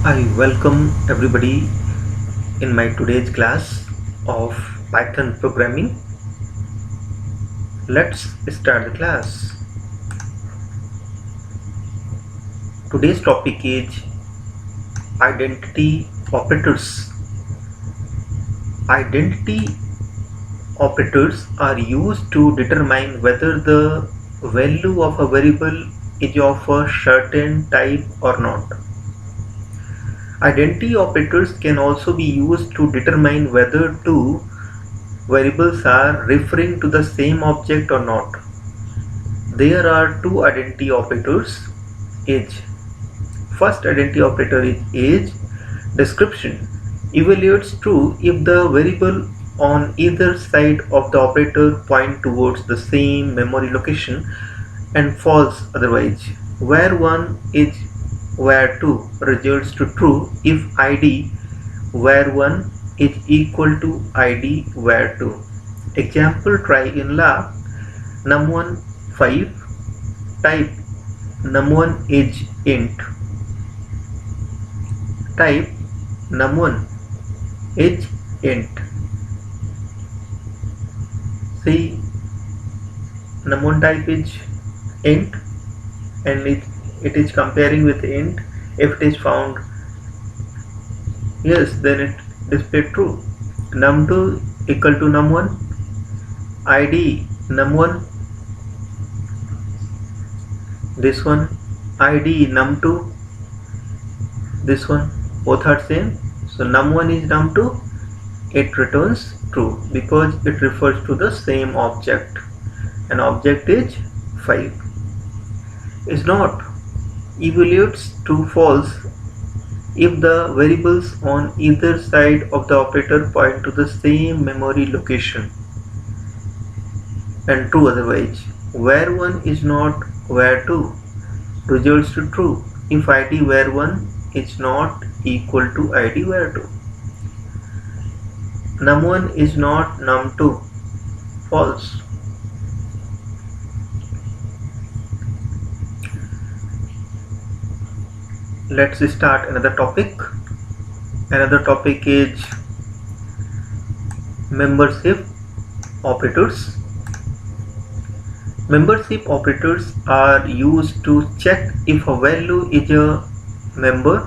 I welcome everybody in my today's class of Python programming. Let's start the class. Today's topic is identity operators. Identity operators are used to determine whether the value of a variable is of a certain type or not. Identity operators can also be used to determine whether two variables are referring to the same object or not. There are two identity operators, age. First identity operator is age. Description evaluates true if the variable on either side of the operator point towards the same memory location and false otherwise. Var1 is var2 results to true if id var1 is equal to id var2. Example try in lab. num1 5. Type num1 is int. Type num1 is int. See, num1 type is int and it is comparing with int. If it is found yes, then it display true. num2 equal to num1. id num1, this one id num2, this one, both are same, so num1 is num2. It returns true because it refers to the same object, and object is 5. Is not evaluates to false if the variables on either side of the operator point to the same memory location, and true otherwise. var1 is not var2 results to true if id var1 is not equal to id var2. num1 is not num2 false. Let's start another topic. Another topic is membership operators. Membership operators are used to check if a value is a member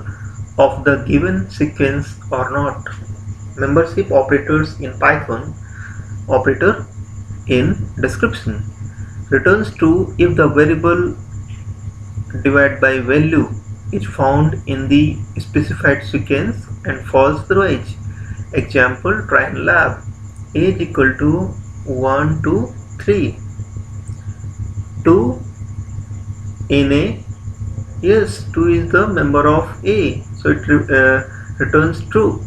of the given sequence or not. Membership operators in Python. Operator in description returns true if the variable divided by value is found in the specified sequence and false otherwise. Example try in lab. Age equal to 1 2 3. 2 in a, yes, 2 is the member of a, so it returns true.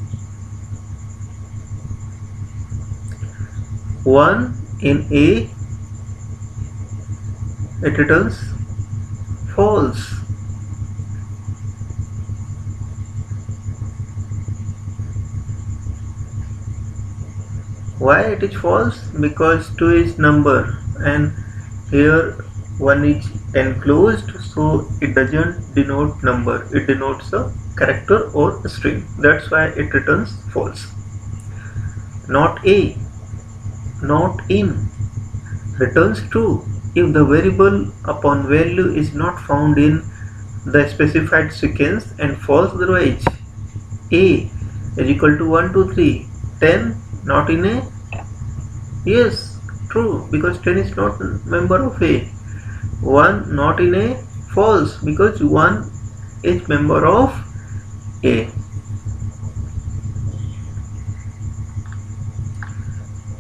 1 in a, it returns false. Why it is false? Because 2 is number and here 1 is enclosed, so it doesn't denote number, it denotes a character or a string. That's why it returns false. Not a, not in returns true if the variable upon value is not found in the specified sequence and false otherwise. A is equal to 1 2 3. 10 not in a, yes, true because 10 is not member of a. 1 not in a, false because 1 is member of a.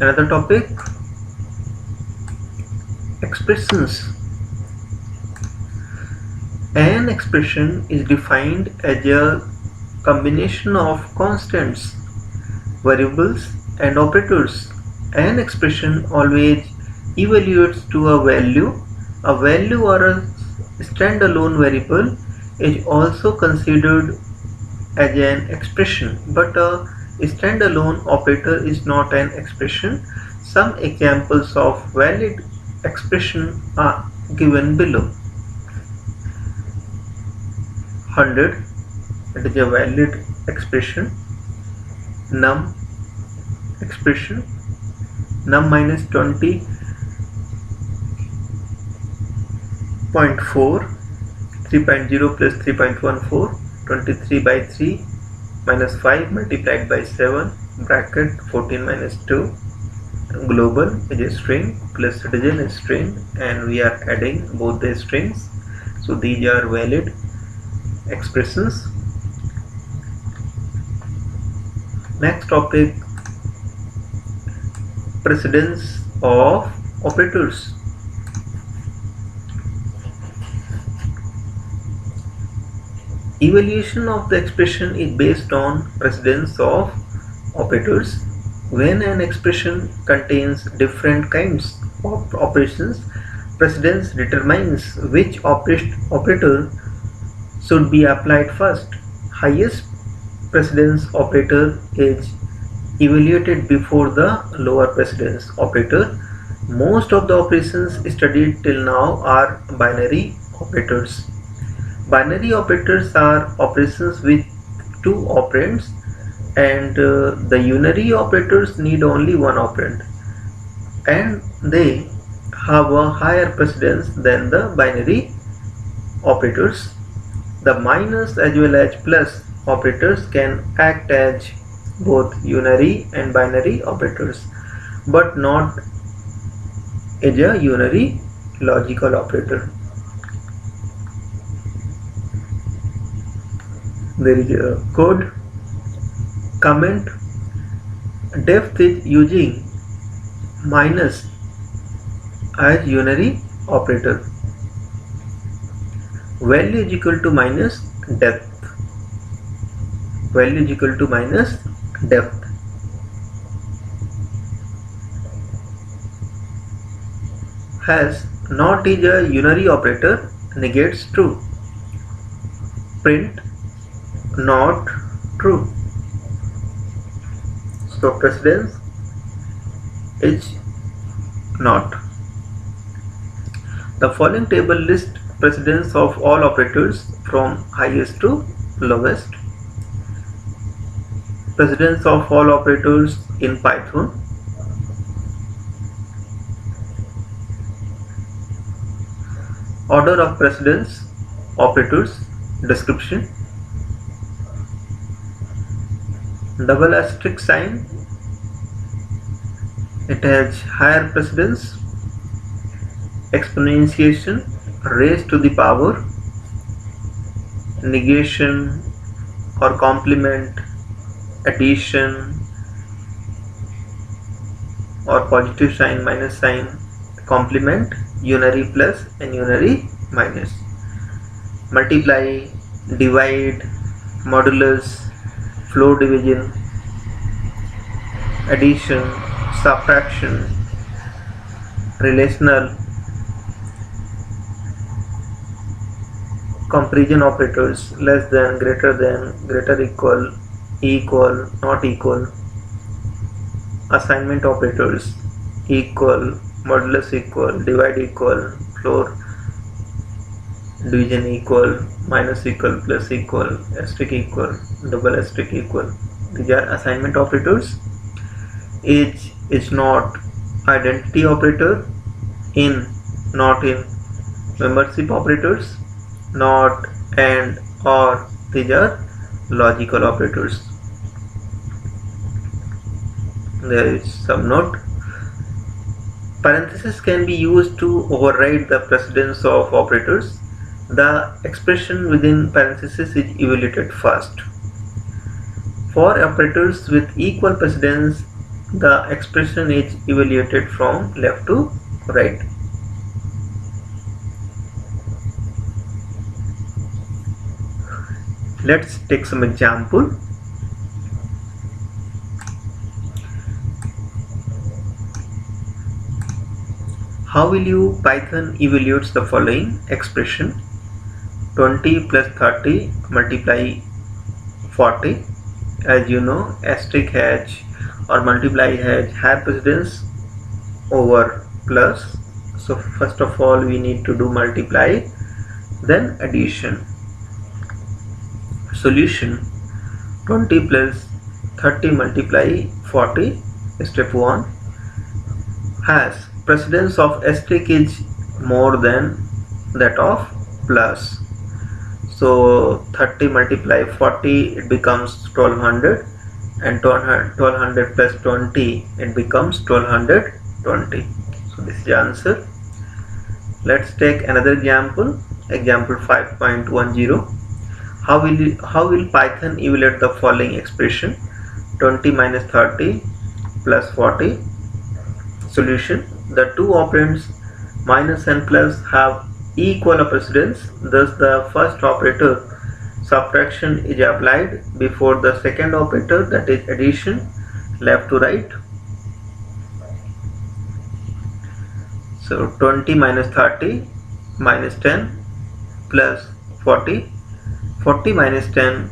Another topic, expressions. An expression is defined as a combination of constants, variables and operators. An expression always evaluates to a value. A value or a standalone variable is also considered as an expression, but a standalone operator is not an expression. Some examples of valid expression are given below. 100 It is a valid expression. Num expression, num minus 20.4, 3.0 plus 3.14, 23 by 3 minus 5 multiplied by 7 bracket 14 minus 2. Global is a string plus citizen is string, and we are adding both the strings, so these are valid expressions. Next topic, precedence of operators. Evaluation of the expression is based on precedence of operators. When an expression contains different kinds of operations, precedence determines which operator should be applied first. Highest precedence operator is evaluated before the lower precedence operator. Most of the operations studied till now are binary operators. Binary operators are operations with two operands, and the unary operators need only one operand, and they have a higher precedence than the binary operators. The minus as well as plus operators can act as both unary and binary operators, but not as a unary logical operator. There is a code comment. Depth is using minus as unary operator. Value is equal to minus depth. Value is equal to minus depth. Has not is a unary operator, negates true. Print not true. So precedence is not. The following table lists precedence of all operators from highest to lowest. Precedence of all operators in Python. Order of precedence operators. Description. Double asterisk sign, it has higher precedence. Exponentiation, raised to the power. Negation or complement, addition or positive sign, minus sign, complement, unary plus and unary minus. Multiply, divide, modulus, floor division, addition, subtraction, relational, comparison operators, less than, greater equal, not equal, assignment operators, equal, modulus equal, divide equal, floor division equal, minus equal, plus equal, asterisk equal, double asterisk equal. These are assignment operators. Age is not identity operator. In, not in, membership operators. Not, and, or, these are logical operators. There is some note. Parenthesis can be used to override the precedence of operators. The expression within parenthesis is evaluated first. For operators with equal precedence, the expression is evaluated from left to right. Let's take some example. How will you Python evaluates the following expression? 20 plus 30 multiply 40. As you know, asterisk has or multiply has higher precedence over plus. So first of all we need to do multiply, then addition. Solution: 20 plus 30 multiply 40, step 1, has precedence of asterisk is more than that of plus. So 30 multiply 40, it becomes 1200, and 1200 plus 20, it becomes 1220. So this is the answer. Let's take another example. Example 5.10. How will Python evaluate the following expression: 20 minus 30 plus 40? Solution: the two operands minus and plus have equal precedence, thus the first operator, subtraction, is applied before the second operator, that is addition, left to right. So 20 minus 30 minus 10 plus 40, 40 minus 10,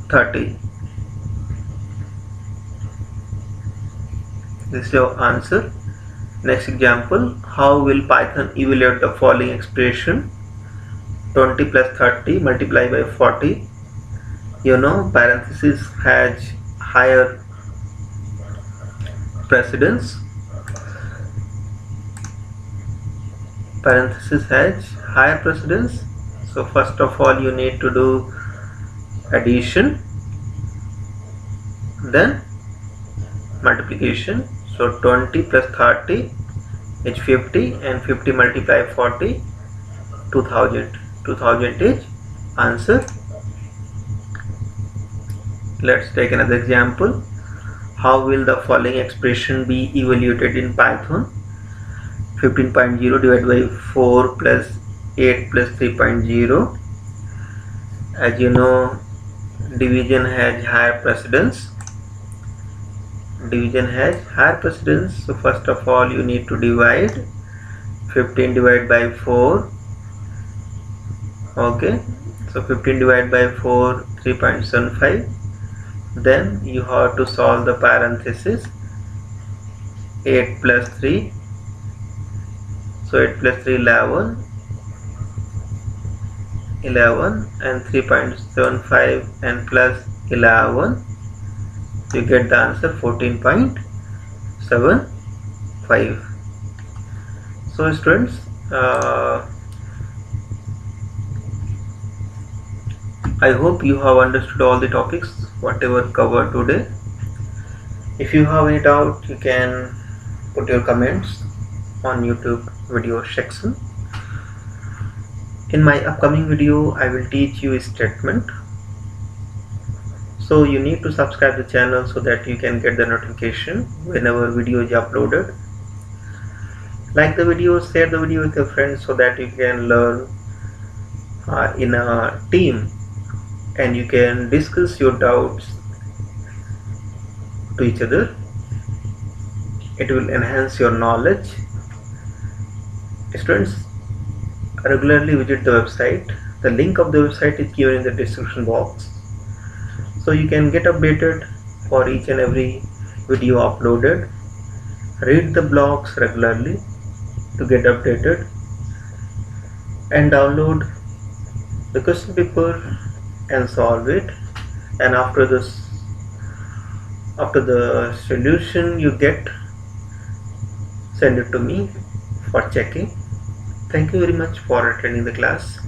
30. This is your answer. Next example: how will Python evaluate the following expression: 20 plus 30 multiplied by 40? You know, parenthesis has higher precedence. Parenthesis has higher precedence. So first of all, you need to do addition, then multiplication. So 20 plus 30 is 50, and 50 multiplied 40, 2000. 2000 is answer. Let's take another example. How will the following expression be evaluated in Python? 15.0 divided by 4 plus 8 plus 3.0. As you know, division has higher precedence. Division has higher precedence. So first of all, you need to divide. 15 divided by 4. Okay, so 15 divided by 4, 3.75. Then you have to solve the parenthesis. 8 plus 3. So 8 plus 3, 11, and 3.75 and plus 11, you get the answer 14.75. So students, I hope you have understood all the topics whatever covered today. If you have any doubt, you can put your comments on YouTube video section. In my upcoming video, I will teach you a statement. So you need to subscribe the channel so that you can get the notification whenever video is uploaded. Like the video, share the video with your friends so that you can learn in a team, and you can discuss your doubts to each other. It will enhance your knowledge. Students, regularly visit the website. The link of the website is given in the description box, so you can get updated for each and every video uploaded. Read the blogs regularly to get updated, and download the question paper and solve it. And after the solution you get, send it to me for checking. Thank you very much for attending the class.